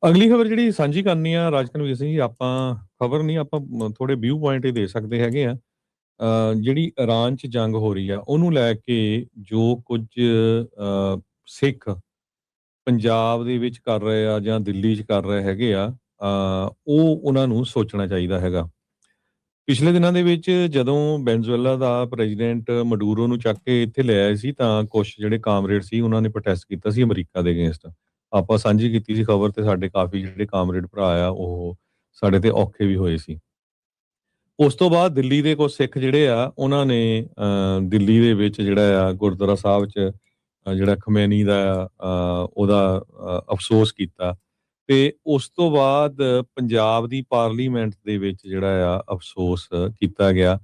ਅਗਲੀ ਖਬਰ ਜਿਹੜੀ ਸਾਂਝੀ ਕਰਨੀ ਆ ਰਾਜਕਨਵੀਰ ਸਿੰਘ ਜੀ, ਆਪਾਂ ਖਬਰ ਨਹੀਂ, ਆਪਾਂ ਥੋੜੇ ਵਿਊ ਪੁਆਇੰਟ ਹੀ ਦੇ ਸਕਦੇ ਹੈਗੇ ਆ। ਜਿਹੜੀ ਇਰਾਨ 'ਚ ਜੰਗ ਹੋ ਰਹੀ ਆ ਉਹਨੂੰ ਲੈ ਕੇ ਜੋ ਕੁਝ ਸਿੱਖ ਪੰਜਾਬ ਦੇ ਵਿੱਚ ਕਰ ਰਹੇ ਆ ਜਾਂ ਦਿੱਲੀ 'ਚ ਕਰ ਰਹੇ ਹੈਗੇ ਆ, ਉਹ ਉਹਨਾਂ ਨੂੰ ਸੋਚਣਾ ਚਾਹੀਦਾ ਹੈਗਾ। ਪਿਛਲੇ ਦਿਨਾਂ ਦੇ ਵਿੱਚ ਜਦੋਂ ਵੈਨਜ਼ੂਏਲਾ ਦਾ ਪ੍ਰੈਜ਼ੀਡੈਂਟ ਮਡੂਰੋ ਨੂੰ ਚੱਕ ਕੇ ਇੱਥੇ ਲੈ ਆਏ ਸੀ, ਤਾਂ ਕੁਛ ਜਿਹੜੇ ਕਾਮਰੇਡ ਸੀ ਉਹਨਾਂ ਨੇ ਪ੍ਰੋਟੈਸਟ ਕੀਤਾ ਸੀ ਅਮਰੀਕਾ ਦੇ ਅਗੇਂਸਟ। ਆਪਾਂ ਸਾਂਝੀ ਕੀਤੀ ਸੀ ਖਬਰ, ਤੇ ਸਾਡੇ ਕਾਫੀ ਜਿਹੜੇ ਕਾਮਰੇਡ ਭਰਾ ਆ ਉਹ ਸਾਡੇ ਤੇ ਔਖੇ ਵੀ ਹੋਏ ਸੀ। ਉਸ ਤੋਂ ਬਾਅਦ ਦਿੱਲੀ ਦੇ ਕੁਝ ਸਿੱਖ ਜਿਹੜੇ ਆ ਉਹਨਾਂ ਨੇ ਦਿੱਲੀ ਦੇ ਵਿੱਚ ਜਿਹੜਾ ਆ ਗੁਰਦੁਆਰਾ ਸਾਹਿਬ 'ਚ ਜਿਹੜਾ ਖਮੈਨੀ ਦਾ ਉਹਦਾ ਅਫਸੋਸ ਕੀਤਾ, ਤੇ ਉਸ ਤੋਂ ਬਾਅਦ ਪੰਜਾਬ ਦੀ ਪਾਰਲੀਮੈਂਟ ਦੇ ਵਿੱਚ ਜਿਹੜਾ ਆ ਅਫਸੋਸ ਕੀਤਾ ਗਿਆ।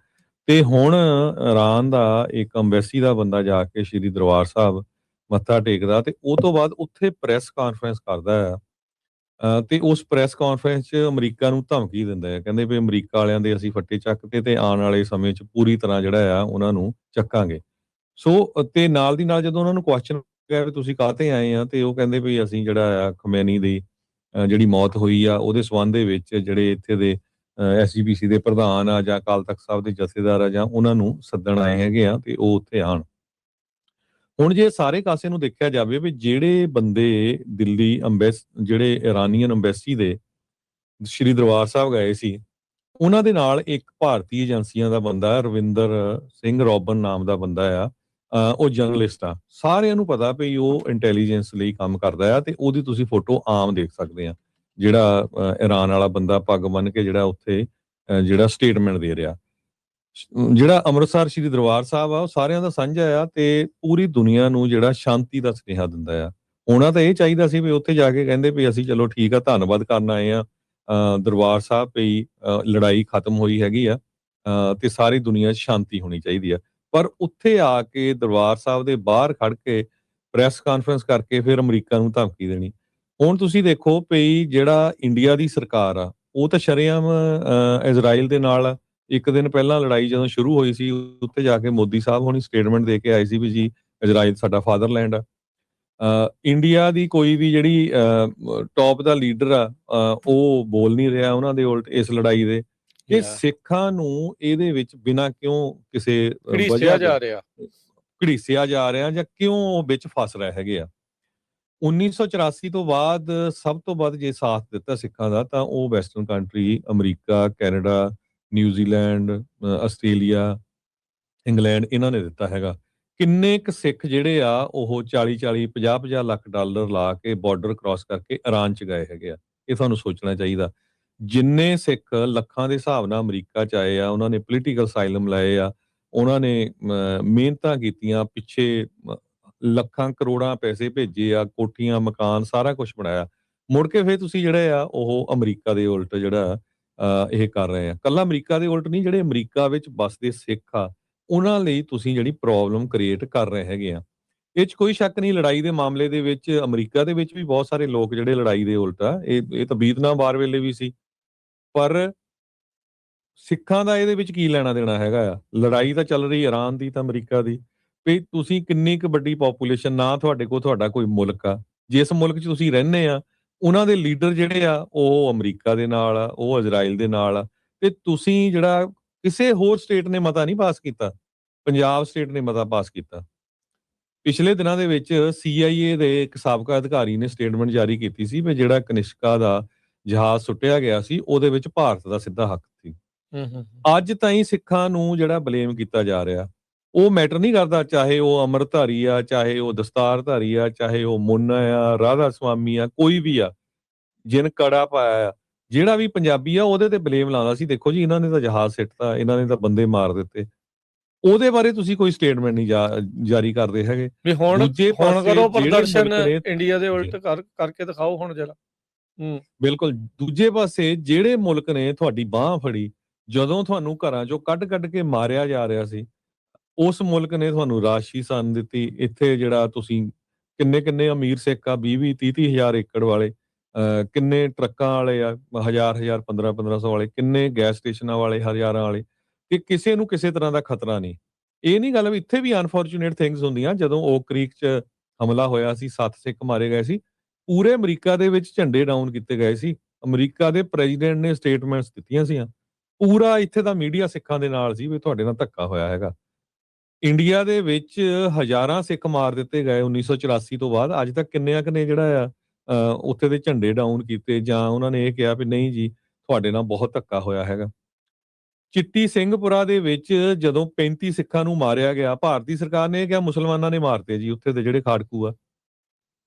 ਤੇ ਹੁਣ ਇਰਾਨ ਦਾ ਇੱਕ ਅੰਬੈਸੀ ਦਾ ਬੰਦਾ ਜਾ ਕੇ ਸ਼੍ਰੀ ਦਰਬਾਰ ਸਾਹਿਬ ਮੱਥਾ ਟੇਕਦਾ, ਤੇ ਉਹ ਤੋਂ ਬਾਅਦ ਉੱਥੇ ਪ੍ਰੈਸ ਕਾਨਫਰੰਸ ਕਰਦਾ ਆ। ਤੇ ਉਸ ਪ੍ਰੈਸ ਕਾਨਫਰੰਸ 'ਚ ਅਮਰੀਕਾ ਨੂੰ ਧਮਕੀ ਦਿੰਦਾ ਹੈ, ਕਹਿੰਦੇ ਵੀ ਅਮਰੀਕਾ ਵਾਲਿਆਂ ਦੇ ਅਸੀਂ ਫੱਟੇ ਚੱਕਤੇ ਤੇ ਆਉਣ ਵਾਲੇ ਸਮੇਂ 'ਚ ਪੂਰੀ ਤਰ੍ਹਾਂ ਜਿਹੜਾ ਆ ਉਹਨਾਂ ਨੂੰ ਚੱਕਾਂਗੇ। ਸੋ ਤੇ ਨਾਲ ਦੀ ਨਾਲ ਜਦੋਂ ਉਹਨਾਂ ਨੂੰ ਕੁਐਸਚਨ ਕੀਤਾ ਵੀ ਤੁਸੀਂ ਕਾਹਤੇ ਆਏ ਆ, ਤੇ ਉਹ ਕਹਿੰਦੇ ਵੀ ਅਸੀਂ ਜਿਹੜਾ ਆ ਖਮੈਨੀ ਦੀ ਜਿਹੜੀ ਮੌਤ ਹੋਈ ਆ ਉਹਦੇ ਸੰਬੰਧ ਦੇ ਵਿੱਚ ਜਿਹੜੇ ਇੱਥੇ ਦੇ ਐਸਜੀਪੀਸੀ ਦੇ ਪ੍ਰਧਾਨ ਆ ਜਾਂ ਅਕਾਲ ਤਖਤ ਸਾਹਿਬ ਦੇ ਜਥੇਦਾਰ ਆ ਜਾਂ ਉਹਨਾਂ ਨੂੰ ਸੱਦਣ ਆਏ ਹੈਗੇ ਆ, ਤੇ ਉਹ ਉੱਥੇ ਆਣ। ਹੁਣ ਜੇ ਸਾਰੇ ਕਾਸੇ ਨੂੰ ਦੇਖਿਆ ਜਾਵੇ ਵੀ ਜਿਹੜੇ ਬੰਦੇ ਦਿੱਲੀ ਜਿਹੜੇ ਇਰਾਨੀਅਨ ਅੰਬੈਸੀ ਦੇ ਸ਼੍ਰੀ ਦਰਬਾਰ ਸਾਹਿਬ ਗਏ ਸੀ, ਉਹਨਾਂ ਦੇ ਨਾਲ ਇੱਕ ਭਾਰਤੀ ਏਜੰਸੀਆਂ ਦਾ ਬੰਦਾ ਰਵਿੰਦਰ ਸਿੰਘ ਰੋਬਨ ਨਾਮ ਦਾ ਬੰਦਾ ਆ। ਉਹ ਜਰਨਲਿਸਟ ਆ, ਸਾਰਿਆਂ ਨੂੰ ਪਤਾ ਵੀ ਉਹ ਇੰਟੈਲੀਜੈਂਸ ਲਈ ਕੰਮ ਕਰਦਾ ਆ, ਤੇ ਉਹਦੀ ਤੁਸੀਂ ਫੋਟੋ ਆਮ ਦੇਖ ਸਕਦੇ ਆ। ਜਿਹੜਾ ਇਰਾਨ ਵਾਲਾ ਬੰਦਾ ਪੱਗ ਬੰਨ੍ਹ ਕੇ ਜਿਹੜਾ ਉੱਥੇ ਜਿਹੜਾ ਸਟੇਟਮੈਂਟ ਦੇ ਰਿਹਾ। ਜਿਹੜਾ ਅੰਮ੍ਰਿਤਸਰ ਸ਼੍ਰੀ ਦਰਬਾਰ ਸਾਹਿਬ ਆ ਉਹ ਸਾਰਿਆਂ ਦਾ ਸਾਂਝਾ ਆ, ਤੇ ਪੂਰੀ ਦੁਨੀਆ ਨੂੰ ਜਿਹੜਾ ਸ਼ਾਂਤੀ ਦਾ ਸੁਨੇਹਾ ਦਿੰਦਾ ਆ। ਹੋਣਾ ਤਾਂ ਇਹ ਚਾਹੀਦਾ ਸੀ ਵੀ ਉੱਥੇ ਜਾ ਕੇ ਕਹਿੰਦੇ ਵੀ ਅਸੀਂ ਚਲੋ ਠੀਕ ਆ, ਧੰਨਵਾਦ ਕਰਨ ਆਏ ਆ ਦਰਬਾਰ ਸਾਹਿਬ ਵੀ ਲੜਾਈ ਖਤਮ ਹੋਈ ਹੈਗੀ ਆ, ਤੇ ਸਾਰੀ ਦੁਨੀਆ 'ਚ ਸ਼ਾਂਤੀ ਹੋਣੀ ਚਾਹੀਦੀ ਆ। ਪਰ ਉੱਥੇ ਆ ਕੇ ਦਰਬਾਰ ਸਾਹਿਬ ਦੇ ਬਾਹਰ ਖੜ ਕੇ ਪ੍ਰੈਸ ਕਾਨਫਰੰਸ ਕਰਕੇ ਫਿਰ ਅਮਰੀਕਾ ਨੂੰ ਧਮਕੀ ਦੇਣੀ। ਹੁਣ ਤੁਸੀਂ ਦੇਖੋ ਵੀ ਜਿਹੜਾ ਇੰਡੀਆ ਦੀ ਸਰਕਾਰ ਆ ਉਹ ਤਾਂ ਸ਼ਰੇਆਮ ਇਜ਼ਰਾਈਲ ਦੇ ਨਾਲ ਇੱਕ ਦਿਨ ਪਹਿਲਾਂ ਲੜਾਈ ਜਦੋਂ ਸ਼ੁਰੂ ਹੋਈ ਸੀ, ਉੱਥੇ ਜਾ ਕੇ ਮੋਦੀ ਸਾਹਿਬ ਹੁਣੀ ਸਟੇਟਮੈਂਟ ਦੇ ਕੇ ਆਏ ਸੀ ਵੀ ਜੀ ਇਜ਼ਰਾਈਲ ਸਾਡਾ ਫਾਦਰਲੈਂਡ ਆ। ਇੰਡੀਆ ਦੀ ਕੋਈ ਵੀ ਜਿਹੜੀ ਟੌਪ ਦਾ ਲੀਡਰ ਆ ਉਹ ਬੋਲ ਨਹੀਂ ਰਿਹਾ ਉਹਨਾਂ ਦੇ ਉਲਟ ਇਸ ਲੜਾਈ ਦੇ। ਇਹ ਸਿੱਖਾਂ ਨੂੰ ਇਹਦੇ ਵਿੱਚ ਬਿਨਾਂ ਕਿਉਂ ਕਿਸੇ ਵਜ੍ਹਾ ਘੜੀਸਿਆ ਜਾ ਰਿਹਾ ਜਾਂ ਕਿਉਂ ਉਹ ਵਿੱਚ ਫਸ ਰਹੇ ਹੈਗੇ ਆ। 1984 ਤੋਂ ਬਾਅਦ ਸਭ ਤੋਂ ਵੱਧ ਜੇ ਸਾਥ ਦਿੱਤਾ ਸਿੱਖਾਂ ਦਾ ਤਾਂ ਉਹ western country America, Canada, New Zealand, Australia, England ਇਹਨਾਂ ਨੇ ਦਿੱਤਾ ਹੈਗਾ। ਕਿੰਨੇ ਕੁ ਸਿੱਖ ਜਿਹੜੇ ਆ ਉਹ 40-40, 50-50 ਲੱਖ ਡਾਲਰ ਲਾ ਕੇ ਬਾਰਡਰ ਕ੍ਰਾਸ ਕਰਕੇ ਇਰਾਨ 'ਚ ਗਏ ਹੈਗੇ ਆ। ਇਹ ਤੁਹਾਨੂੰ ਸੋਚਣਾ ਚਾਹੀਦਾ। ਜਿੰਨੇ ਸਿੱਖ ਲੱਖਾਂ ਦੇ ਹਿਸਾਬ ਨਾਲ ਅਮਰੀਕਾ 'ਚ ਆਏ ਆ, ਉਹਨਾਂ ਨੇ ਪੋਲੀਟੀਕਲ ਅਸਾਈਲਮ ਲਏ ਆ, ਉਹਨਾਂ ਨੇ ਮਿਹਨਤਾਂ ਕੀਤੀਆਂ, ਪਿੱਛੇ ਲੱਖਾਂ ਕਰੋੜਾਂ ਪੈਸੇ ਭੇਜੇ ਆ, ਕੋਠੀਆਂ, ਮਕਾਨ, ਸਾਰਾ ਕੁਝ ਬਣਾਇਆ। ਮੁੜ ਕੇ ਫਿਰ ਤੁਸੀਂ ਜਿਹੜੇ ਆ ਉਹ ਅਮਰੀਕਾ ਦੇ ਉਲਟ ਜਿਹੜਾ ਇਹ ਕਰ ਰਹੇ ਆ। ਕੱਲਾ ਅਮਰੀਕਾ ਦੇ ਉਲਟ ਨਹੀਂ, ਜਿਹੜੇ ਅਮਰੀਕਾ ਵਿੱਚ ਵੱਸਦੇ ਸਿੱਖ ਆ ਉਹਨਾਂ ਲਈ ਤੁਸੀਂ ਜਿਹੜੀ ਪ੍ਰੋਬਲਮ ਕ੍ਰੀਏਟ ਕਰ ਰਹੇ ਹੈਗੇ ਆ। ਇਹ 'ਚ ਕੋਈ ਸ਼ੱਕ ਨਹੀਂ, ਲੜਾਈ ਦੇ ਮਾਮਲੇ ਦੇ ਵਿੱਚ ਅਮਰੀਕਾ ਦੇ ਵਿੱਚ ਵੀ ਬਹੁਤ ਸਾਰੇ ਲੋਕ ਜਿਹੜੇ ਲੜਾਈ ਦੇ ਉਲਟ ਆ। ਇਹ ਤਾਂ ਵੀਅਤਨਾਮ ਵਾਰ ਵੇਲੇ ਵੀ ਸੀ, ਪਰ ਸਿੱਖਾਂ ਦਾ ਇਹਦੇ ਵਿੱਚ ਕੀ ਲੈਣਾ ਦੇਣਾ ਹੈਗਾ ਆ। ਲੜਾਈ ਤਾਂ ਚੱਲ ਰਹੀ ਇਰਾਨ ਦੀ ਤਾਂ ਅਮਰੀਕਾ ਦੀ। ਵੀ ਤੁਸੀਂ ਕਿੰਨੀ ਕੁ ਵੱਡੀ ਪਾਪੂਲੇਸ਼ਨ, ਨਾ ਤੁਹਾਡੇ ਕੋਲ ਤੁਹਾਡਾ ਕੋਈ ਮੁਲਕ ਆ, ਜਿਸ ਮੁਲਕ 'ਚ ਤੁਸੀਂ ਰਹਿੰਦੇ ਆ ਉਹਨਾਂ ਦੇ ਲੀਡਰ ਜਿਹੜੇ ਆ ਉਹ ਅਮਰੀਕਾ ਦੇ ਨਾਲ ਆ, ਉਹ ਇਜ਼ਰਾਈਲ ਦੇ ਨਾਲ ਆ, ਤੇ ਤੁਸੀਂ ਜਿਹੜਾ ਕਿਸੇ ਹੋਰ ਸਟੇਟ ਨੇ ਮਤਾ ਨਹੀਂ ਪਾਸ ਕੀਤਾ, ਪੰਜਾਬ ਸਟੇਟ ਨੇ ਮਤਾ ਪਾਸ ਕੀਤਾ। ਪਿਛਲੇ ਦਿਨਾਂ ਦੇ ਵਿੱਚ CIA ਦੇ ਇੱਕ ਸਾਬਕਾ ਅਧਿਕਾਰੀ ਨੇ ਸਟੇਟਮੈਂਟ ਜਾਰੀ ਕੀਤੀ ਸੀ ਵੀ ਜਿਹੜਾ ਕਨਿਸ਼ਕਾ ਦਾ ਜਹਾਜ਼ ਸੁੱਟਿਆ ਗਿਆ ਸੀ ਉਹਦੇ ਵਿੱਚ ਭਾਰਤ ਦਾ ਸਿੱਧਾ ਹੱਕ ਸੀ। ਅੱਜ ਤਾਈਂ ਸਿੱਖਾਂ ਨੂੰ ਜਿਹੜਾ ਬਲੇਮ ਕੀਤਾ ਜਾ ਰਿਹਾ, ਉਹ ਮੈਟਰ ਨਹੀਂ ਕਰਦਾ, ਚਾਹੇ ਉਹ ਅੰਮ੍ਰਿਤਧਾਰੀ ਆ, ਚਾਹੇ ਉਹ ਦਸਤਾਰਧਾਰੀ ਆ, ਚਾਹੇ ਉਹ ਮੁੰਨਾ ਆ, ਰਾਧਾ ਸਵਾਮੀ ਆ, ਕੋਈ ਵੀ ਆ ਜਿਨ ਕੜਾ ਪਾਇਆ ਆ, ਜਿਹੜਾ ਵੀ ਪੰਜਾਬੀ ਆ ਉਹਦੇ ਤੇ ਬਲੇਮ ਲਾਉਂਦਾ ਸੀ। ਦੇਖੋ ਜੀ ਇਹਨਾਂ ਨੇ ਤਾਂ ਜਹਾਜ਼ ਸਿੱਟਤਾ, ਇਹਨਾਂ ਨੇ ਤਾਂ ਬੰਦੇ ਮਾਰ ਦਿੱਤੇ। ਉਹਦੇ ਬਾਰੇ ਤੁਸੀਂ ਕੋਈ ਸਟੇਟਮੈਂਟ ਨਹੀਂ ਜਾਰੀ ਕਰਦੇ ਹੈਗੇ। ਵੀ ਹੁਣ ਕਰੋ ਪ੍ਰਦਰਸ਼ਨ ਇੰਡੀਆ ਦੇ ਉਲਟ ਕਰਕੇ ਦਿਖਾਓ ਹੁਣ ਜਰਾ। ਬਿਲਕੁਲ। ਦੂਜੇ ਪਾਸੇ ਜਿਹੜੇ ਮੁਲਕ ਨੇ ਤੁਹਾਡੀ ਬਾਹ ਫੜੀ, ਜਦੋਂ ਤੁਹਾਨੂੰ ਘਰਾਂ ਚੋਂ ਕੱਢ ਕੇ ਮਾਰਿਆ ਜਾ ਰਿਹਾ ਸੀ, ਉਸ ਮੁਲਕ ਨੇ ਤੁਹਾਨੂੰ ਰਾਸ਼ੀ ਸੰਨ ਦਿੱਤੀ। ਇੱਥੇ ਜਿਹੜਾ ਤੁਸੀਂ ਕਿੰਨੇ ਅਮੀਰ ਸਿੱਖ ਆ, 20-20, 30-30 ਹਜ਼ਾਰ ਏਕੜ ਵਾਲੇ, ਕਿੰਨੇ ਟਰੱਕਾਂ ਵਾਲੇ ਆ, 1000-1000, 1500 ਵਾਲੇ, ਕਿੰਨੇ ਗੈਸ ਸਟੇਸ਼ਨਾਂ ਵਾਲੇ, ਹਜ਼ਾਰਾਂ ਵਾਲੇ, ਕਿ ਕਿਸੇ ਨੂੰ ਕਿਸੇ ਤਰ੍ਹਾਂ ਦਾ ਖਤਰਾ ਨਹੀਂ। ਇਹ ਨਹੀਂ ਗੱਲ ਵੀ ਇੱਥੇ ਵੀ ਅਨਫੋਰਚੂਨੇਟ ਥਿੰਗਸ ਹੁੰਦੀਆਂ। ਜਦੋਂ ਓਕ ਕ੍ਰੀਕ 'ਚ ਹਮਲਾ ਹੋਇਆ ਸੀ, 7 ਸਿੱਖ ਮਾਰੇ ਗਏ ਸੀ, ਪੂਰੇ ਅਮਰੀਕਾ ਦੇ ਵਿੱਚ ਝੰਡੇ ਡਾਊਨ ਕੀਤੇ ਗਏ ਸੀ। ਅਮਰੀਕਾ ਦੇ ਪ੍ਰੈਜ਼ੀਡੈਂਟ ਨੇ ਸਟੇਟਮੈਂਟਸ ਦਿੱਤੀਆਂ ਸੀਆਂ। ਪੂਰਾ ਇੱਥੇ ਦਾ ਮੀਡੀਆ ਸਿੱਖਾਂ ਦੇ ਨਾਲ ਸੀ ਵੀ ਤੁਹਾਡੇ ਨਾਲ ਧੱਕਾ ਹੋਇਆ ਹੈਗਾ। ਇੰਡੀਆ ਦੇ ਵਿੱਚ ਹਜ਼ਾਰਾਂ ਸਿੱਖ ਮਾਰ ਦਿੱਤੇ ਗਏ 1984 ਤੋਂ ਬਾਅਦ। ਅੱਜ ਤੱਕ ਕਿੰਨਿਆਂ ਕੁ ਨੇ ਜਿਹੜਾ ਆ ਉੱਥੇ ਦੇ ਝੰਡੇ ਡਾਊਨ ਕੀਤੇ ਜਾਂ ਉਹਨਾਂ ਨੇ ਇਹ ਕਿਹਾ ਵੀ ਨਹੀਂ ਜੀ ਤੁਹਾਡੇ ਨਾਲ ਬਹੁਤ ਧੱਕਾ ਹੋਇਆ ਹੈਗਾ। ਚਿੱਟੀ ਸਿੰਘਪੁਰਾ ਦੇ ਵਿੱਚ ਜਦੋਂ 35 ਸਿੱਖਾਂ ਨੂੰ ਮਾਰਿਆ ਗਿਆ, ਭਾਰਤੀ ਸਰਕਾਰ ਨੇ ਇਹ ਕਿਹਾ ਮੁਸਲਮਾਨਾਂ ਨੇ ਮਾਰਤੇ ਜੀ ਉੱਥੇ ਦੇ ਜਿਹੜੇ ਖਾੜਕੂ ਆ।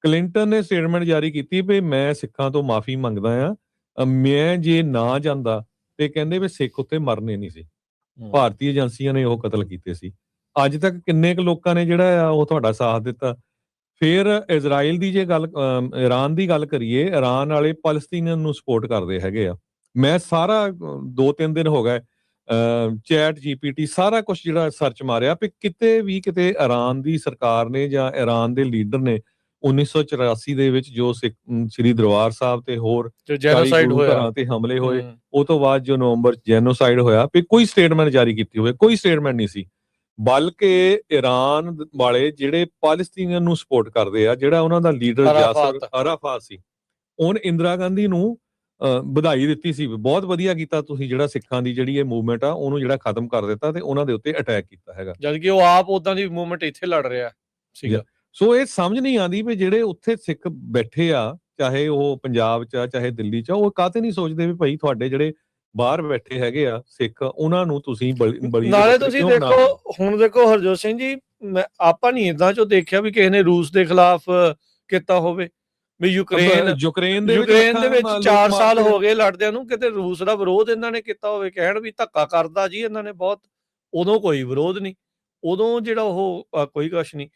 ਕਲਿੰਟਨ ਨੇ ਸਟੇਟਮੈਂਟ ਜਾਰੀ ਕੀਤੀ ਵੀ ਮੈਂ ਸਿੱਖਾਂ ਤੋਂ ਮਾਫੀ ਮੰਗਦਾ ਆ। ਮੈਂ ਜੇ ਨਾ ਜਾਂਦਾ ਤੇ ਕਹਿੰਦੇ ਵੀ ਸਿੱਖ ਉੱਥੇ ਮਰਨੇ ਨਹੀਂ ਸੀ। ਭਾਰਤੀ ਏਜੰਸੀਆਂ ਨੇ ਉਹ ਕਤਲ ਕੀਤੇ ਸੀ। ਅੱਜ ਤੱਕ ਕਿੰਨੇ ਕੁ ਲੋਕਾਂ ਨੇ ਜਿਹੜਾ ਆ ਉਹ ਤੁਹਾਡਾ ਸਾਥ ਦਿੱਤਾ। ਫਿਰ ਇਜ਼ਰਾਈਲ ਦੀ ਜੇ ਗੱਲ ਇਰਾਨ ਦੀ ਗੱਲ ਕਰੀਏ, ਇਰਾਨ ਵਾਲੇ ਪੈਲਸਤੀਨੀਅਨ ਨੂੰ ਸਪੋਰਟ ਕਰਦੇ ਹੈਗੇ ਆ। ਮੈਂ ਸਾਰਾ 2-3 ਦਿਨ ਹੋ ਗਏ ਚੈਟ ਜੀਪੀਟੀ ਸਾਰਾ ਕੁਝ ਜਿਹੜਾ ਸਰਚ ਮਾਰਿਆ ਵੀ ਕਿਤੇ ਵੀ ਕਿਤੇ ਇਰਾਨ ਦੀ ਸਰਕਾਰ ਨੇ ਜਾਂ ਇਰਾਨ ਦੇ ਲੀਡਰ ਨੇ 1984 ਦੇ ਵਿੱਚ ਜੋ ਸ੍ਰੀ ਦਰਬਾਰ ਸਾਹਿਬ ਤੇ ਹੋਰ ਜੈਨੋਸਾਈਡ ਹੋਇਆ ਤੇ ਹਮਲੇ ਹੋਏ, ਉਹ ਤੋਂ ਬਾਅਦ ਜੋ ਨਵੰਬਰ ਜੈਨੋਸਾਈਡ ਹੋਇਆ, ਵੀ ਕੋਈ ਸਟੇਟਮੈਂਟ ਜਾਰੀ ਕੀਤੀ ਹੋਵੇ, ਕੋਈ ਸਟੇਟਮੈਂਟ ਨਹੀਂ ਸੀ। ਬਲਕਿ ਇਰਾਨ ਵਾਲੇ ਜਿਹੜੇ ਪੈਲਸਤੀਨੀਅਨ ਨੂੰ ਸਪੋਰਟ ਕਰਦੇ ਆ, ਜਿਹੜਾ ਉਹਨਾਂ ਦਾ ਲੀਡਰ ਯਾਸਰ ਅਰਾਫਾਤ ਸੀ, ਉਹਨੇ ਇੰਦਰਾ ਗਾਂਧੀ ਨੂੰ ਵਧਾਈ ਦਿੱਤੀ ਸੀ। ਬਹੁਤ ਵਧੀਆ ਕੀਤਾ ਤੁਸੀਂ ਜਿਹੜਾ ਸਿੱਖਾਂ ਦੀ ਜਿਹੜੀ ਇਹ ਮੂਵਮੈਂਟ ਆ ਉਹਨੂੰ ਜਿਹੜਾ ਖਤਮ ਕਰ ਦਿੱਤਾ ਤੇ ਉਹਨਾਂ ਦੇ ਉੱਤੇ ਅਟੈਕ ਕੀਤਾ ਹੈਗਾ, ਜਦ ਕਿ ਉਹ ਆਪ ਉਦਾਂ ਦੀ ਮੂਵਮੈਂਟ ਇੱਥੇ ਲੜ ਰਿਹਾ ਸੀਗਾ। ਸੋ ਇਹ ਸਮਝ ਨਹੀਂ ਆਉਂਦੀ ਵੀ ਜਿਹੜੇ ਉੱਥੇ ਸਿੱਖ ਬੈਠੇ ਆ, ਚਾਹੇ ਉਹ ਪੰਜਾਬ 'ਚ ਆ ਚਾਹੇ ਦਿੱਲੀ 'ਚ ਆ, ਉਹ ਕਾਹਤੇ ਨਹੀਂ ਸੋਚਦੇ ਵੀ ਭਾਈ ਤੁਹਾਡੇ ਜਿਹੜੇ ਬਾਹਰ ਬੈਠੇ ਹੈਗੇ ਆ ਸਿੱਖ, ਉਹਨਾਂ ਨੂੰ ਤੁਸੀਂ ਬਲੀ ਨਾਲੇ ਤੁਸੀਂ ਦੇਖੋ ਹੁਣ ਦੇਖੋ ਹਰਜੋਤ ਸਿੰਘ ਜੀ, ਆਪਾਂ ਨਹੀਂ ਏਦਾਂ ਚੋਂ ਦੇਖਿਆ ਵੀ ਕਿਸੇ ਨੇ ਰੂਸ ਦੇ ਖਿਲਾਫ ਕੀਤਾ ਹੋਵੇ ਵੀ ਯੂਕਰੇਨ ਦੇ ਵਿੱਚ 4 ਸਾਲ ਹੋ ਗਏ ਲੜਦਿਆਂ ਨੂੰ, ਕਿਤੇ ਰੂਸ ਦਾ ਵਿਰੋਧ ਇਹਨਾਂ ਨੇ ਕੀਤਾ ਹੋਵੇ, ਕਹਿਣ ਵੀ ਧੱਕਾ ਕਰਦਾ ਜੀ ਇਹਨਾਂ ਨੇ ਬਹੁਤ, ਉਦੋਂ ਕੋਈ ਵਿਰੋਧ ਨਹੀਂ, ਉਦੋਂ ਜਿਹੜਾ ਉਹ ਕੋਈ ਕੁਛ ਨਹੀਂ।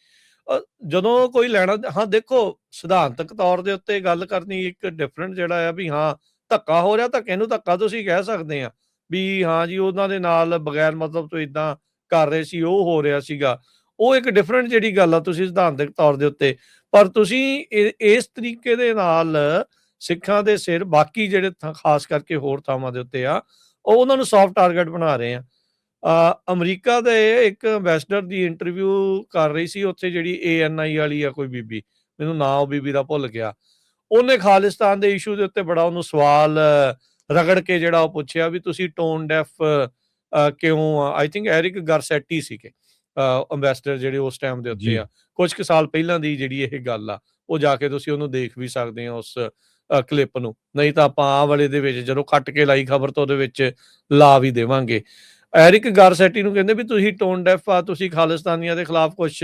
ਜਦੋਂ ਕੋਈ ਲੈਣਾ, ਹਾਂ ਦੇਖੋ ਸਿਧਾਂਤਕ ਤੌਰ ਦੇ ਉੱਤੇ ਗੱਲ ਕਰਨੀ ਇੱਕ ਡਿਫਰੈਂਟ ਜਿਹੜਾ ਆ ਵੀ ਹਾਂ ਧੱਕਾ ਹੋ ਰਿਹਾ, ਧੱਕੇ ਨੂੰ ਧੱਕਾ ਤੁਸੀਂ ਕਹਿ ਸਕਦੇ ਆ ਵੀ ਹਾਂ ਜੀ ਉਹਨਾਂ ਦੇ ਨਾਲ ਬਗੈਰ ਮਤਲਬ ਤੋਂ ਇਦਾਂ ਕਰ ਰਹੇ ਸੀ, ਉਹ ਹੋ ਰਿਹਾ ਸੀਗਾ, ਉਹ ਇੱਕ ਡਿਫਰੈਂਟ ਜਿਹੜੀ ਗੱਲ ਆ ਤੁਸੀਂ ਸਿਧਾਂਤਕ ਤੌਰ ਦੇ ਉੱਤੇ। ਪਰ ਤੁਸੀਂ ਇਸ ਤਰੀਕੇ ਦੇ ਨਾਲ ਸਿੱਖਾਂ ਦੇ ਸਿਰ ਬਾਕੀ ਜਿਹੜੇ ਖਾਸ ਕਰਕੇ ਹੋਰ ਥਾਵਾਂ ਦੇ ਉੱਤੇ ਆ, ਉਹ ਉਹਨਾਂ ਨੂੰ ਸੌਫਟ ਟਾਰਗੇਟ ਬਣਾ ਰਹੇ ਆ। ਅਮਰੀਕਾ ਦੇ ਇੱਕ ਐਂਬੈਸਡਰ ਦੀ ਇੰਟਰਵਿਊ ਕਰ ਰਹੀ ਸੀ ਉੱਥੇ, ਜਿਹੜੀ ANI ਵਾਲੀ ਆ ਕੋਈ ਬੀਬੀ, ਮੈਨੂੰ ਨਾਂ ਉਹ ਬੀਬੀ ਦਾ ਭੁੱਲ ਗਿਆ, ਉਹਨੇ ਖਾਲਿਸਤਾਨ ਦੇ ਇਸ਼ੂ ਦੇ ਉੱਤੇ ਬੜਾ ਉਹਨੂੰ ਸਵਾਲ ਰਗੜ ਕੇ ਜਿਹੜਾ ਉਹ ਪੁੱਛਿਆ ਵੀ ਤੁਸੀਂ ਟੋਨ ਡੈਫ ਕਿਉਂ ਆ। ਆਈ ਥਿੰਕ ਐਰਿਕ ਗਾਰਸੈਟੀ ਸੀਗੇ ਅੰਬੈਸਡਰ ਜਿਹੜੇ ਉਸ ਟਾਈਮ ਦੇ ਉੱਤੇ ਆ, ਕੁਝ ਕੁ ਸਾਲ ਪਹਿਲਾਂ ਦੀ ਜਿਹੜੀ ਇਹ ਗੱਲ ਆ, ਉਹ ਜਾ ਕੇ ਤੁਸੀਂ ਉਹਨੂੰ ਦੇਖ ਵੀ ਸਕਦੇ ਹੋ ਉਸ ਕਲਿੱਪ ਨੂੰ, ਨਹੀਂ ਤਾਂ ਆਪਾਂ ਆਹ ਵਾਲੇ ਦੇ ਵਿੱਚ ਜਦੋਂ ਕੱਟ ਕੇ ਲਾਈ ਖਬਰ ਤਾਂ ਉਹਦੇ ਵਿੱਚ ਲਾ ਵੀ ਦੇਵਾਂਗੇ। ਐਰਿਕ ਗਾਰਸੈਟੀ ਨੂੰ ਕਹਿੰਦੇ ਵੀ ਤੁਸੀਂ ਟੋਨ ਡੈਫ ਆ, ਤੁਸੀਂ ਖਾਲਿਸਤਾਨੀਆਂ ਦੇ ਖਿਲਾਫ ਕੁਛ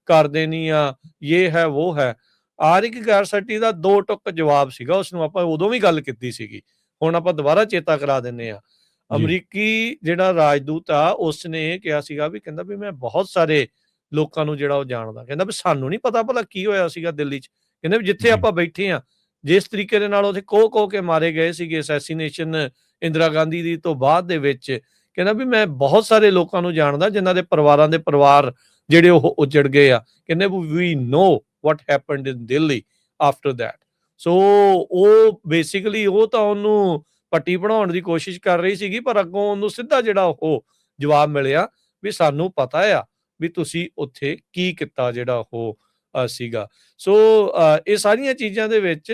ਕਰਦੇ ਨਹੀਂ ਆ, ਇਹ ਹੈ ਉਹ ਹੈ। ਐਰਿਕ ਗਾਰਸੈਟੀ ਦਾ 2 ਟੁਕ ਜਵਾਬ ਸੀਗਾ, ਉਸਨੂੰ ਆਪਾਂ ਉਦੋਂ ਵੀ ਗੱਲ ਕੀਤੀ ਸੀਗੀ, ਹੁਣ ਆਪਾਂ ਦੁਬਾਰਾ ਚੇਤਾ ਕਰਾ ਦਿੰਦੇ ਆ। ਅਮਰੀਕੀ ਜਿਹੜਾ ਰਾਜਦੂਤ ਆ ਉਸਨੇ ਇਹ ਕਿਹਾ ਸੀਗਾ ਵੀ ਕਹਿੰਦਾ ਵੀ ਮੈਂ ਬਹੁਤ ਸਾਰੇ ਲੋਕਾਂ ਨੂੰ ਜਿਹੜਾ ਉਹ ਜਾਣਦਾ, ਕਹਿੰਦਾ ਵੀ ਸਾਨੂੰ ਨਹੀਂ ਪਤਾ ਭਲਾ ਕੀ ਹੋਇਆ ਸੀਗਾ ਦਿੱਲੀ 'ਚ, ਕਹਿੰਦੇ ਵੀ ਜਿੱਥੇ ਆਪਾਂ ਬੈਠੇ ਆ ਜਿਸ ਤਰੀਕੇ ਦੇ ਨਾਲ ਉੱਥੇ ਕੋਹ ਕੇ ਮਾਰੇ ਗਏ ਸੀਗੇ ਅਸੈਸੀਨੇਸ਼ਨ ਇੰਦਰਾ ਗਾਂਧੀ ਦੀ ਤੋਂ ਬਾਅਦ ਦੇ ਵਿੱਚ, ਕਹਿੰਦਾ ਵੀ ਮੈਂ ਬਹੁਤ ਸਾਰੇ ਲੋਕਾਂ ਨੂੰ ਜਾਣਦਾ ਜਿਨ੍ਹਾਂ ਦੇ ਪਰਿਵਾਰਾਂ ਦੇ ਪਰਿਵਾਰ ਜਿਹੜੇ ਉਹ ਉਜੜ ਗਏ ਆ, ਕਹਿੰਦੇ ਵੀ ਨੋ what happened in Delhi after that। ਸੋ ਉਹ ਬੇਸਿਕਲੀ ਉਹ ਤਾਂ ਉਹਨੂੰ ਪੱਟੀ ਬਣਾਉਣ ਦੀ ਕੋਸ਼ਿਸ਼ ਕਰ ਰਹੀ ਸੀਗੀ, ਪਰ ਅੱਗੋਂ ਉਹਨੂੰ ਸਿੱਧਾ ਜਿਹੜਾ ਉਹ ਜਵਾਬ ਮਿਲਿਆ ਵੀ ਸਾਨੂੰ ਪਤਾ ਆ ਵੀ ਤੁਸੀਂ ਉੱਥੇ ਕੀ ਕੀਤਾ ਜਿਹੜਾ ਉਹ ਸੀਗਾ। ਸੋ ਇਹ ਸਾਰੀਆਂ ਚੀਜ਼ਾਂ ਦੇ ਵਿੱਚ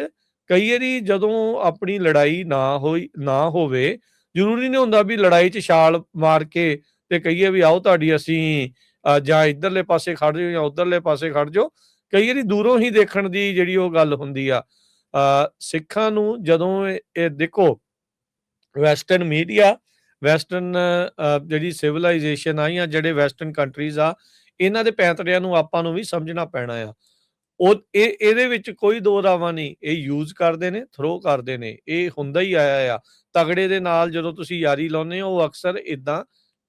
ਕਈ ਵਾਰੀ ਜਦੋਂ ਆਪਣੀ ਲੜਾਈ ਨਾ ਹੋਵੇ, ਜ਼ਰੂਰੀ ਨਹੀਂ ਹੁੰਦਾ ਵੀ ਲੜਾਈ 'ਚ ਛਾਲ ਮਾਰ ਕੇ ਤੇ ਕਹੀਏ ਵੀ ਆਓ ਤੁਹਾਡੀ ਅਸੀਂ ਜਾਂ ਇੱਧਰਲੇ ਪਾਸੇ ਖੜ ਜਾਓ ਜਾਂ ਉੱਧਰਲੇ ਪਾਸੇ ਖੜ ਜਾਓ, ਕਈ ਵਾਰੀ ਦੂਰੋਂ ਹੀ ਦੇਖਣ ਦੀ ਜਿਹੜੀ ਉਹ ਗੱਲ ਹੁੰਦੀ ਆ। ਸਿੱਖਾਂ ਨੂੰ ਜਦੋਂ ਇਹ ਦੇਖੋ ਵੈਸਟਰਨ ਮੀਡੀਆ, ਵੈਸਟਰਨ ਜਿਹੜੀ ਸਿਵਲਾਈਜੇਸ਼ਨ ਆ ਜਾਂ ਜਿਹੜੇ ਵੈਸਟਰਨ ਕੰਟਰੀਜ਼ ਆ, ਇਹਨਾਂ ਦੇ ਪੈਂਤੜਿਆਂ ਨੂੰ ਆਪਾਂ ਨੂੰ ਵੀ ਸਮਝਣਾ ਪੈਣਾ ਆ। ਉਹ ਇਹਦੇ ਵਿੱਚ ਕੋਈ ਦੋ ਰਾਵਾਂ ਨਹੀਂ, ਇਹ ਯੂਜ਼ ਕਰਦੇ ਨੇ, ਥਰੋ ਕਰਦੇ ਨੇ, ਇਹ ਹੁੰਦਾ ਹੀ ਆਇਆ ਆ। ਤਗੜੇ ਦੇ ਨਾਲ ਜਦੋਂ ਤੁਸੀਂ ਯਾਰੀ ਲਾਉਂਦੇ ਹੋ ਉਹ ਅਕਸਰ ਇਦਾਂ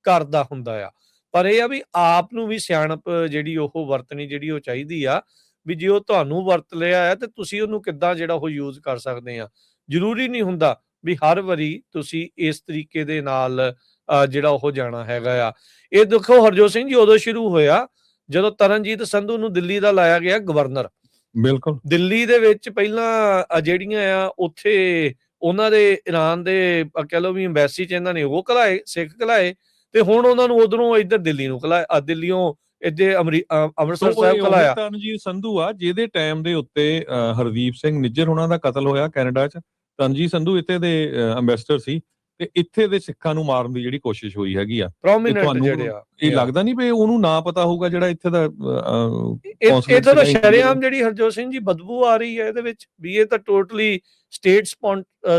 ਕਰਦਾ ਹੁੰਦਾ ਆ। ਪਰ ਇਹ ਆ ਵੀ ਆਪ ਨੂੰ ਵੀ ਸਿਆਣਪ ਜਿਹੜੀ ਉਹ ਵਰਤਣੀ ਜਿਹੜੀ ਉਹ ਚਾਹੀਦੀ ਆ ਵੀ ਜੇ ਉਹ ਤੁਹਾਨੂੰ ਵਰਤ ਲਿਆ ਆ ਤੇ ਤੁਸੀਂ ਉਹਨੂੰ ਕਿੱਦਾਂ ਜਿਹੜਾ ਉਹ ਯੂਜ਼ ਕਰ ਸਕਦੇ ਆ। ਜ਼ਰੂਰੀ ਨਹੀਂ ਹੁੰਦਾ ਵੀ ਹਰ ਵਾਰੀ ਤੁਸੀਂ ਇਸ ਤਰੀਕੇ ਦੇ ਨਾਲ ਜਿਹੜਾ ਉਹ ਜਾਣਾ ਹੈਗਾ ਆ। ਇਹ ਦੇਖੋ ਹਰਜੋਤ ਸਿੰਘ ਜੀ ਉਦੋਂ ਸ਼ੁਰੂ ਹੋਇਆ ਜਦੋਂ ਤਰਨਜੀਤ ਸੰਧੂ ਨੂੰ ਦਿੱਲੀ ਦਾ ਲਾਇਆ ਗਿਆ ਗਵਰਨਰ। ਬਿਲਕੁਲ ਦਿੱਲੀ ਦੇ ਵਿੱਚ ਪਹਿਲਾਂ ਜਿਹੜੀਆਂ ਆ ਉੱਥੇ ਉਹਨਾਂ ਦੇ ਈਰਾਨ ਦੇ ਕਹਿ ਲਓ ਵੀ ਅੰਬੈਸੀ 'ਚ ਇਹਨਾਂ ਨੇ ਉਹ ਘਲਾਏ, ਸਿੱਖ ਘਲਾਏ, ਤੇ ਹੁਣ ਉਹਨਾਂ ਨੂੰ ਉਧਰੋਂ ਇੱਧਰ ਦਿੱਲੀ ਨੂੰ ਘਲਾਇਆ, ਦਿੱਲੀੋਂ ਇੱਥੇ ਅੰਮ੍ਰਿਤਸਰ ਸਾਹਿਬ ਘਲਾਇਆ। ਤਰਨਜੀਤ ਸੰਧੂ ਆ ਜਿਹਦੇ ਟਾਈਮ ਦੇ ਉੱਤੇ ਹਰਦੀਪ ਸਿੰਘ ਨਿੱਜਰ ਉਹਨਾਂ ਦਾ ਕਤਲ ਹੋਇਆ ਕੈਨੇਡਾ 'ਚ। ਤਰਨਜੀਤ ਸੰਧੂ ਇੱਥੇ ਦੇ ਅੰਬੈਸਡਰ ਸੀ ਤੇ ਇੱਥੇ ਦੇ ਸਿੱਖਾਂ ਨੂੰ ਮਾਰਨ ਦੀ ਜਿਹੜੀ ਕੋਸ਼ਿਸ਼ ਹੋਈ ਹੈਗੀ ਆ। ਪ੍ਰੋਮਿਨੈਂਟ ਜਿਹੜੇ ਆ, ਇਹ ਲੱਗਦਾ ਨਹੀਂ ਵੀ ਉਹਨੂੰ ਨਾ ਪਤਾ ਹੋਊਗਾ ਜਿਹੜਾ ਇੱਥੇ ਦਾ ਇੱਥੇ ਤਾਂ ਸ਼ਰੇਆਮ ਜਿਹੜੀ ਹਰਜੋਤ ਸਿੰਘ ਜੀ ਬਦਬੂ ਆ ਰਹੀ ਹੈ ਇਹਦੇ ਵਿੱਚ ਵੀ ਇਹ ਤਾਂ ਟੋਟਲੀ ਸਟੇਟ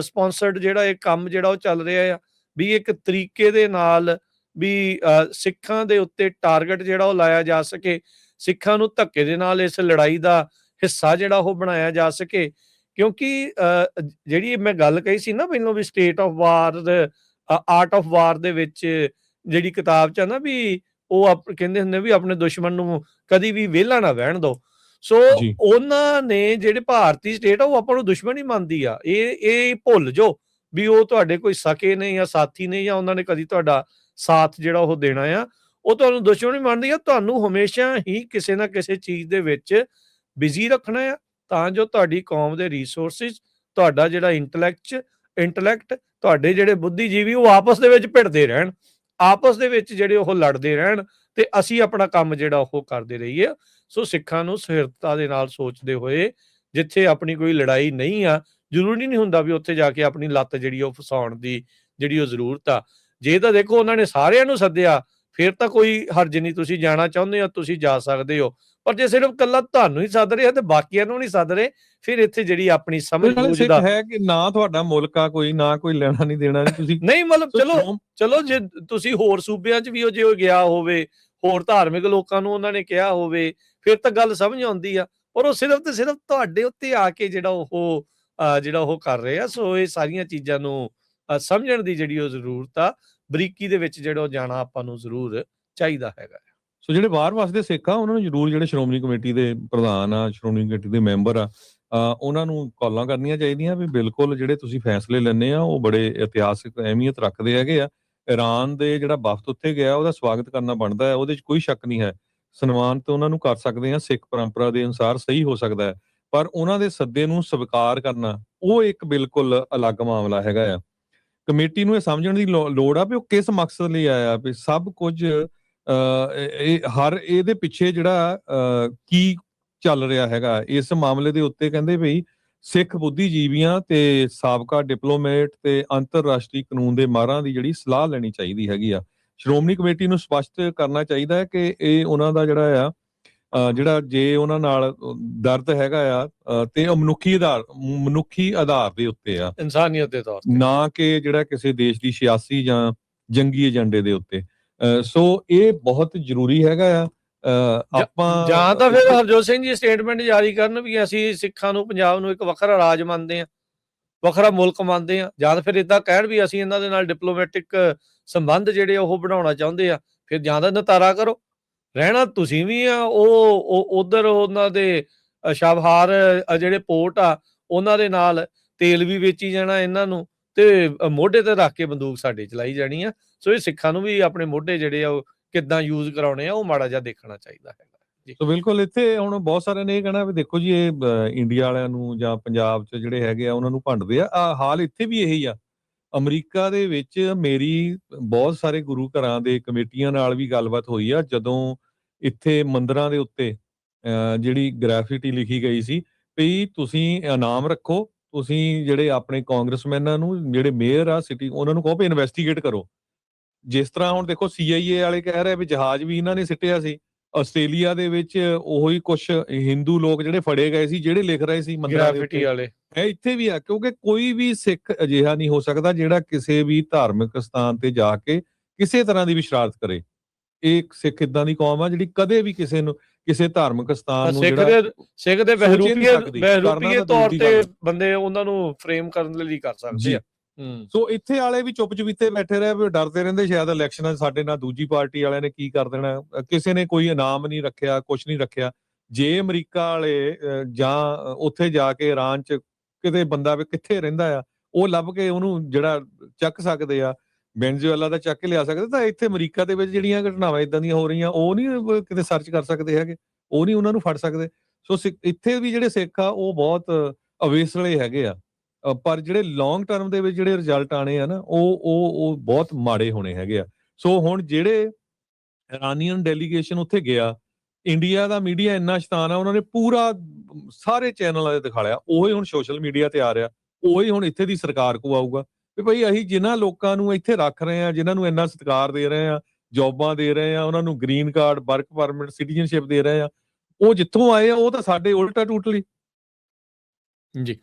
ਸਪਾਂਸਰਡ ਜਿਹੜਾ ਇਹ ਕੰਮ ਜਿਹੜਾ ਉਹ ਚੱਲ ਰਿਹਾ ਆ ਵੀ ਇੱਕ ਤਰੀਕੇ ਦੇ ਨਾਲ ਵੀ ਸਿੱਖਾਂ ਦੇ ਉੱਤੇ ਟਾਰਗੇਟ ਜਿਹੜਾ ਉਹ ਲਾਇਆ ਜਾ ਸਕੇ, ਸਿੱਖਾਂ ਨੂੰ ਧੱਕੇ ਦੇ ਨਾਲ ਇਸ ਲੜਾਈ ਦਾ ਹਿੱਸਾ ਜਿਹੜਾ ਉਹ ਬਣਾਇਆ ਜਾ ਸਕੇ। ਕਿਉਂਕਿ ਜਿਹੜੀ ਮੈਂ ਗੱਲ ਕਹੀ ਸੀ ਨਾ ਪਹਿਲਾਂ ਵੀ state of war art of war ਦੇ ਵਿੱਚ ਜਿਹੜੀ ਕਿਤਾਬ 'ਚ ਆ ਨਾ ਵੀ ਉਹ ਕਹਿੰਦੇ ਹੁੰਦੇ ਵੀ ਆਪਣੇ ਦੁਸ਼ਮਣ ਨੂੰ ਕਦੀ ਵੀ ਵਿਹਲਾ ਨਾ ਬਹਿਣ ਦਿਓ। ਸੋ ਉਹਨਾਂ ਨੇ ਜਿਹੜੇ ਭਾਰਤੀ ਸਟੇਟ ਆ ਉਹ ਆਪਾਂ ਨੂੰ ਦੁਸ਼ਮਣ ਹੀ ਮੰਨਦੀ ਆ। ਇਹ ਭੁੱਲ ਜਾਓ ਵੀ ਉਹ ਤੁਹਾਡੇ ਕੋਈ ਸਕੇ ਨੇ ਜਾਂ ਸਾਥੀ ਨੇ ਜਾਂ ਉਹਨਾਂ ਨੇ ਕਦੀ ਤੁਹਾਡਾ ਸਾਥ ਜਿਹੜਾ ਉਹ ਦੇਣਾ ਆ। ਉਹ ਤੁਹਾਨੂੰ ਦੁਸ਼ਮਣ ਹੀ ਮੰਨਦੀ ਆ। ਤੁਹਾਨੂੰ ਹਮੇਸ਼ਾ ਹੀ ਕਿਸੇ ਨਾ ਕਿਸੇ ਚੀਜ਼ ਦੇ ਵਿੱਚ ਬਿਜ਼ੀ ਰੱਖਣਾ ਆ ਤਾਂ ਜੋ ਤੁਹਾਡੀ ਕੌਮ ਦੇ ਰਿਸੋਰਸਿਸ, ਤੁਹਾਡਾ ਜਿਹੜਾ ਇੰਟੈਲੈਕਟ, ਤੁਹਾਡੇ ਜਿਹੜੇ ਬੁੱਧੀਜੀਵੀ ਉਹ ਆਪਸ ਦੇ ਵਿੱਚ ਭਿੜਦੇ ਰਹਿਣ, ਆਪਸ ਦੇ ਵਿੱਚ ਜਿਹੜੇ ਉਹ ਲੜਦੇ ਰਹਿਣ ਤੇ ਅਸੀਂ ਆਪਣਾ ਕੰਮ ਜਿਹੜਾ ਉਹ ਕਰਦੇ ਰਹੀਏ। ਸੋ ਸਿੱਖਾਂ ਨੂੰ ਸਹਿਰਦਤਾ ਦੇ ਨਾਲ ਸੋਚਦੇ ਹੋਏ ਜਿੱਥੇ ਆਪਣੀ ਕੋਈ ਲੜਾਈ ਨਹੀਂ ਆ, ਜ਼ਰੂਰੀ ਨਹੀਂ ਹੁੰਦਾ ਵੀ ਉੱਥੇ ਜਾ ਕੇ ਆਪਣੀ ਲੱਤ ਜਿਹੜੀ ਉਹ ਫਸਾਉਣ ਦੀ ਜਿਹੜੀ ਉਹ ਜ਼ਰੂਰਤ ਆ। ਜੇ ਤਾਂ ਦੇਖੋ ਉਹਨਾਂ ਨੇ ਸਾਰਿਆਂ ਨੂੰ ਸੱਦਿਆ ਫਿਰ ਤਾਂ ਕੋਈ ਹਰਜ ਨਹੀਂ, ਤੁਸੀਂ ਜਾਣਾ ਚਾਹੁੰਦੇ ਹੋ ਤੁਸੀਂ ਜਾ ਸਕਦੇ ਹੋ। ਪਰ ਜੇ ਸਿਰਫ ਕੱਲਾ ਤੁਹਾਨੂੰ ਹੀ ਸੱਦ ਰਹੇ ਆ ਤੇ ਬਾਕੀਆਂ ਨੂੰ ਨਹੀਂ ਸੱਦ ਰਹੇ, ਫਿਰ ਇੱਥੇ ਜਿਹੜੀ ਆਪਣੀ ਸਮਝ ਬੂਝ ਦਾ ਹੈ ਕਿ ਨਾ ਤੁਹਾਡਾ ਮੁਲਕ ਆ ਕੋਈ, ਨਾ ਕੋਈ ਲੈਣਾ ਨਹੀਂ ਦੇਣਾ ਨਹੀਂ ਤੁਸੀਂ ਨਹੀਂ ਮਤਲਬ ਚਲੋ ਜੇ ਤੁਸੀਂ ਹੋਰ ਸੂਬਿਆਂ 'ਚ ਵੀ ਉਹ ਜੇ ਗਿਆ ਹੋਵੇ, ਹੋਰ ਧਾਰਮਿਕ ਲੋਕਾਂ ਨੂੰ ਉਹਨਾਂ ਨੇ ਕਿਹਾ ਹੋਵੇ, ਫਿਰ ਤਾਂ ਗੱਲ ਸਮਝ ਆਉਂਦੀ ਆ। ਪਰ ਉਹ ਸਿਰਫ ਤੇ ਸਿਰਫ ਤੁਹਾਡੇ ਉੱਤੇ ਆ ਕੇ ਜਿਹੜਾ ਉਹ ਕਰ ਰਹੇ ਆ। ਸੋ ਇਹ ਸਾਰੀਆਂ ਚੀਜ਼ਾਂ ਨੂੰ ਸਮਝਣ ਦੀ ਜਿਹੜੀ ਉਹ ਜ਼ਰੂਰਤ ਆ, ਬਰੀਕੀ ਦੇ ਵਿੱਚ ਜਿਹੜਾ ਉਹ ਜਾਣਾ ਆਪਾਂ ਨੂੰ ਜ਼ਰੂਰ ਚਾਹੀਦਾ ਹੈਗਾ। ਸੋ ਜਿਹੜੇ ਬਾਹਰ ਵਸਦੇ ਸਿੱਖ ਆ ਉਹਨਾਂ ਨੂੰ ਜ਼ਰੂਰ ਜਿਹੜੇ ਸ਼੍ਰੋਮਣੀ ਕਮੇਟੀ ਦੇ ਪ੍ਰਧਾਨ ਆ, ਸ਼੍ਰੋਮਣੀ ਕਮੇਟੀ ਦੇ ਮੈਂਬਰ ਆ, ਉਹਨਾਂ ਨੂੰ ਕਾਲਾਂ ਕਰਨੀਆਂ ਚਾਹੀਦੀਆਂ ਵੀ ਬਿਲਕੁਲ ਜਿਹੜੇ ਤੁਸੀਂ ਫੈਸਲੇ ਲੈਂਦੇ ਆ ਉਹ ਬੜੇ ਇਤਿਹਾਸਿਕ ਅਹਿਮੀਅਤ ਰੱਖਦੇ ਹੈਗੇ ਆ। ਇਰਾਨ ਦੇ ਜਿਹੜਾ ਵਫਦ ਉੱਥੇ ਗਿਆ ਉਹਦਾ ਸਵਾਗਤ ਕਰਨਾ ਬਣਦਾ ਹੈ, ਉਹਦੇ 'ਚ ਕੋਈ ਸ਼ੱਕ ਨਹੀਂ ਹੈ। ਸਨਮਾਨ ਤਾਂ ਉਹਨਾਂ ਨੂੰ ਕਰ ਸਕਦੇ ਆ, ਸਿੱਖ ਪਰੰਪਰਾ ਦੇ ਅਨੁਸਾਰ ਸਹੀ ਹੋ ਸਕਦਾ ਹੈ, ਪਰ ਉਹਨਾਂ ਦੇ ਸੱਦੇ ਨੂੰ ਸਵੀਕਾਰ ਕਰਨਾ ਉਹ ਇੱਕ ਬਿਲਕੁਲ ਅਲੱਗ ਮਾਮਲਾ ਹੈਗਾ ਆ। ਕਮੇਟੀ ਨੂੰ ਇਹ ਸਮਝਣ ਦੀ ਲੋੜ ਆ ਵੀ ਉਹ ਕਿਸ ਮਕਸਦ ਲਈ ਆਇਆ, ਵੀ ਸਭ ਕੁਝ ਹਰ ਇਹਦੇ ਪਿੱਛੇ ਜਿਹੜਾ ਕੀ ਚੱਲ ਰਿਹਾ ਹੈਗਾ। ਇਸ ਮਾਮਲੇ ਦੇ ਉੱਤੇ ਕਹਿੰਦੇ ਬਈ ਸਿੱਖ ਬੁੱਧੀਜੀਵੀਆਂ ਤੇ ਸਾਬਕਾ ਡਿਪਲੋਮੇਟ ਤੇ ਅੰਤਰਰਾਸ਼ਟਰੀ ਕਾਨੂੰਨ ਦੇ ਮਾਹਰਾਂ ਦੀ ਜਿਹੜੀ ਸਲਾਹ ਲੈਣੀ ਚਾਹੀਦੀ ਹੈਗੀ ਆ। ਸ਼੍ਰੋਮਣੀ ਕਮੇਟੀ ਨੂੰ ਸਪਸ਼ਟ ਕਰਨਾ ਚਾਹੀਦਾ ਹੈ ਕਿ ਇਹ ਉਹਨਾਂ ਦਾ ਜਿਹੜਾ ਜੇ ਉਹਨਾਂ ਨਾਲ ਦਰਦ ਹੈਗਾ ਆ ਤੇ ਉਹ ਮਨੁੱਖੀ ਆਧਾਰ ਦੇ ਉੱਤੇ ਆ, ਇਨਸਾਨੀਅਤ ਦੇ ਤੌਰ ਤੇ, ਨਾ ਕਿ ਜਿਹੜਾ ਕਿਸੇ ਦੇਸ਼ ਦੀ ਸਿਆਸੀ ਜਾਂ ਜੰਗੀ ਏਜੰਡੇ ਦੇ ਉੱਤੇ। ਸੋ ਇਹ ਬਹੁਤ ਜ਼ਰੂਰੀ ਹੈਗਾ ਆ। ਆਪਾਂ ਜਾਂ ਤਾਂ ਫਿਰ ਹਰਜੋਤ ਸਿੰਘ ਜੀ ਸਟੇਟਮੈਂਟ ਜਾਰੀ ਕਰਨ ਵੀ ਅਸੀਂ ਸਿੱਖਾਂ ਨੂੰ, ਪੰਜਾਬ ਨੂੰ ਇੱਕ ਵੱਖਰਾ ਰਾਜ ਮੰਨਦੇ ਆ, ਵੱਖਰਾ ਮੁਲਕ ਮੰਨਦੇ ਆ, ਜਾਂ ਫਿਰ ਏਦਾਂ ਕਹਿਣ ਵੀ ਅਸੀਂ ਇਹਨਾਂ ਦੇ ਨਾਲ ਡਿਪਲੋਮੈਟਿਕ ਸੰਬੰਧ ਜਿਹੜੇ ਉਹ ਬਣਾਉਣਾ ਚਾਹੁੰਦੇ ਆ। ਫਿਰ ਜਾਂ ਤਾਂ ਨਿਤਾਰਾ ਕਰੋ, ਰਹਿਣਾ ਤੁਸੀਂ ਵੀ ਆ ਉਹ ਉਧਰ ਉਹਨਾਂ ਦੇ ਸ਼ਾਬਹਾਰ ਜਿਹੜੇ ਪੋਰਟ ਆ ਉਹਨਾਂ ਦੇ ਨਾਲ ਤੇਲ ਵੀ ਵੇਚੀ ਜਾਣਾ ਇਹਨਾਂ ਨੂੰ ਤੇ ਮੋਢੇ ਤੇ ਰੱਖ ਕੇ ਬੰਦੂਕ ਸਾਡੇ ਚਲਾਈ ਜਾਣੀ ਆ। ਸੋ ਇਹ ਸਿੱਖਾਂ ਨੂੰ ਵੀ ਆਪਣੇ ਮੋਢੇ ਜਿਹੜੇ ਆ ਉਹ ਕਿੱਦਾਂ ਯੂਜ਼ ਕਰਾਉਣੇ ਆ ਉਹ ਮਾੜਾ ਜਿਹਾ ਦੇਖਣਾ ਚਾਹੀਦਾ ਹੈਗਾ ਜੀ। ਸੋ ਬਿਲਕੁਲ ਇੱਥੇ ਹੁਣ ਬਹੁਤ ਸਾਰਿਆਂ ਨੇ ਇਹ ਕਹਿਣਾ ਵੀ ਦੇਖੋ ਜੀ ਇਹ ਇੰਡੀਆ ਵਾਲਿਆਂ ਨੂੰ ਜਾਂ ਪੰਜਾਬ 'ਚ ਜਿਹੜੇ ਹੈਗੇ ਆ ਉਹਨਾਂ ਨੂੰ ਭੰਡਦੇ ਆ। ਹਾਲ ਇੱਥੇ ਵੀ ਇਹੀ ਆ। ਅਮਰੀਕਾ ਦੇ ਵਿੱਚ ਮੇਰੀ ਬਹੁਤ ਸਾਰੇ ਗੁਰੂ ਘਰਾਂ ਦੇ ਕਮੇਟੀਆਂ ਨਾਲ ਵੀ ਗੱਲਬਾਤ ਹੋਈ ਆ। ਜਦੋਂ ਇੱਥੇ ਮੰਦਿਰਾਂ ਦੇ ਉੱਤੇ ਜਿਹੜੀ ਗ੍ਰੈਫਿਟੀ ਲਿਖੀ ਗਈ ਸੀ ਵੀ ਤੁਸੀਂ ਇਨਾਮ ਰੱਖੋ, ਤੁਸੀਂ ਜਿਹੜੇ ਆਪਣੇ ਕਾਂਗਰਸਮੈਨਾਂ ਨੂੰ, ਜਿਹੜੇ ਮੇਅਰ ਆ ਸਿਟੀ, ਉਹਨਾਂ ਨੂੰ ਕਹੋ ਵੀ ਇਨਵੈਸਟੀਗੇਟ ਕਰੋ। ਜਿਸ ਤਰ੍ਹਾਂ ਹੁਣ ਦੇਖੋ CIA ਵਾਲੇ ਕਹਿ ਰਹੇ ਵੀ ਜਹਾਜ਼ ਵੀ ਇਹਨਾਂ ਨੇ ਸਿੱਟਿਆ ਸੀ। ਆਸਟ੍ਰੇਲੀਆ ਦੇ ਵਿੱਚ ਉਹੀ ਕੁਛ ਹਿੰਦੂ ਲੋਕ ਜਿਹੜੇ ਫੜੇ ਗਏ ਸੀ, ਜਿਹੜੇ ਲਿਖ ਰਹੇ ਸੀ ਮੰਦਿਰਾਂ ਦੇ ਉੱਤੇ ਵਾਲੇ। ਇੱਥੇ ਵੀ ਆ, ਕਿਉਂਕਿ ਕੋਈ ਵੀ ਸਿੱਖ ਅਜਿਹਾ ਨਹੀਂ ਹੋ ਸਕਦਾ ਜਿਹੜਾ ਕਿਸੇ ਵੀ ਧਾਰਮਿਕ ਸਥਾਨ ਤੇ ਜਾ ਕੇ ਕਿਸੇ ਤਰ੍ਹਾਂ ਦੀ ਵੀ ਸ਼ਰਾਰਤ ਕਰੇ। ਇਹ ਸਿੱਖ ਇਦਾਂ ਦੀ ਕੌਮ ਆ ਜਿਹੜੀ ਕਦੇ ਵੀ ਕਿਸੇ ਨੂੰ, ਕਿਸੇ ਧਾਰਮਿਕ ਸਥਾਨ ਨੂੰ ਸਿੱਖ ਦੇ ਬਹਿਰੂਪੀਏ ਤੌਰ ਤੇ ਬੰਦੇ ਉਹਨਾਂ ਨੂੰ ਫਰੇਮ ਕਰਨ ਲਈ ਕਰ ਸਕਦੇ ਆ। ਸੋ ਇੱਥੇ ਵਾਲੇ ਵੀ ਚੁੱਪ ਚੁਪੀਤੇ ਬੈਠੇ ਰਹੇ, ਵੀ ਡਰਦੇ ਰਹਿੰਦੇ ਸ਼ਾਇਦ ਇਲੈਕਸ਼ਨਾਂ ਸਾਡੇ ਨਾਲ ਦੂਜੀ ਪਾਰਟੀ ਵਾਲਿਆਂ ਨੇ ਕੀ ਕਰ ਦੇਣਾ। ਕਿਸੇ ਨੇ ਕੋਈ ਇਨਾਮ ਨਹੀਂ ਰੱਖਿਆ, ਕੁਛ ਨਹੀਂ ਰੱਖਿਆ। ਜੇ ਅਮਰੀਕਾ ਵਾਲੇ ਜਾਂ ਉੱਥੇ ਜਾ ਕੇ ਇਰਾਨ 'ਚ ਕਿਤੇ ਬੰਦਾ ਵੀ ਕਿੱਥੇ ਰਹਿੰਦਾ ਆ ਉਹ ਲੱਭ ਕੇ ਉਹਨੂੰ ਜਿਹੜਾ ਚੱਕ ਸਕਦੇ ਆ, ਵੈਨਜ਼ੂਏਲਾ ਦਾ ਚੱਕ ਕੇ ਲਿਆ ਸਕਦੇ, ਤਾਂ ਇੱਥੇ ਅਮਰੀਕਾ ਦੇ ਵਿੱਚ ਜਿਹੜੀਆਂ ਘਟਨਾਵਾਂ ਇਦਾਂ ਦੀਆਂ ਹੋ ਰਹੀਆਂ ਉਹ ਨਹੀਂ ਕਿਤੇ ਸਰਚ ਕਰ ਸਕਦੇ ਹੈਗੇ, ਉਹ ਨਹੀਂ ਉਹਨਾਂ ਨੂੰ ਫੜ ਸਕਦੇ। ਸੋ ਇੱਥੇ ਵੀ ਜਿਹੜੇ ਸਿੱਖ ਆ ਉਹ ਬਹੁਤ ਅਵੇਸਲੇ ਹੈਗੇ ਆ, ਪਰ ਜਿਹੜੇ ਲੌਂਗ ਟਰਮ ਦੇ ਵਿੱਚ ਜਿਹੜੇ ਰਿਜ਼ਲਟ ਆਣੇ ਆ ਨਾ ਉਹ ਬਹੁਤ ਮਾੜੇ ਹੋਣੇ ਹੈਗੇ ਆ। ਸੋ ਹੁਣ ਜਿਹੜੇ ਇਰਾਨੀਅਨ ਡੈਲੀਗੇਸ਼ਨ ਉੱਥੇ ਗਿਆ, ਇੰਡੀਆ ਦਾ ਮੀਡੀਆ ਇੰਨਾ ਸ਼ੈਤਾਨ ਆ, ਉਹਨਾਂ ਨੇ ਪੂਰਾ ਸਾਰੇ ਚੈਨਲਾਂ 'ਤੇ ਦਿਖਾ ਲਿਆ। ਉਹੀ ਹੁਣ ਸੋਸ਼ਲ ਮੀਡੀਆ ਤੇ ਆ ਰਿਹਾ, ਉਹੀ ਹੁਣ ਇੱਥੇ ਦੀ ਸਰਕਾਰ ਕੋ ਆਊਗਾ ਵੀ ਭਾਈ ਅਸੀਂ ਜਿਨ੍ਹਾਂ ਲੋਕਾਂ ਨੂੰ ਇੱਥੇ ਰੱਖ ਰਹੇ ਹਾਂ, ਜਿਨ੍ਹਾਂ ਨੂੰ ਇੰਨਾ ਸਤਿਕਾਰ ਦੇ ਰਹੇ ਹਾਂ, ਜੋਬਾਂ ਦੇ ਰਹੇ ਹਾਂ, ਉਹਨਾਂ ਨੂੰ green card, work permit, citizenship ਦੇ ਰਹੇ ਹਾਂ, ਉਹ ਜਿੱਥੋਂ ਆਏ ਆ ਉਹ ਤਾਂ ਸਾਡੇ ਉਲਟਾ ਟੋਟਲੀ। ਜੀ।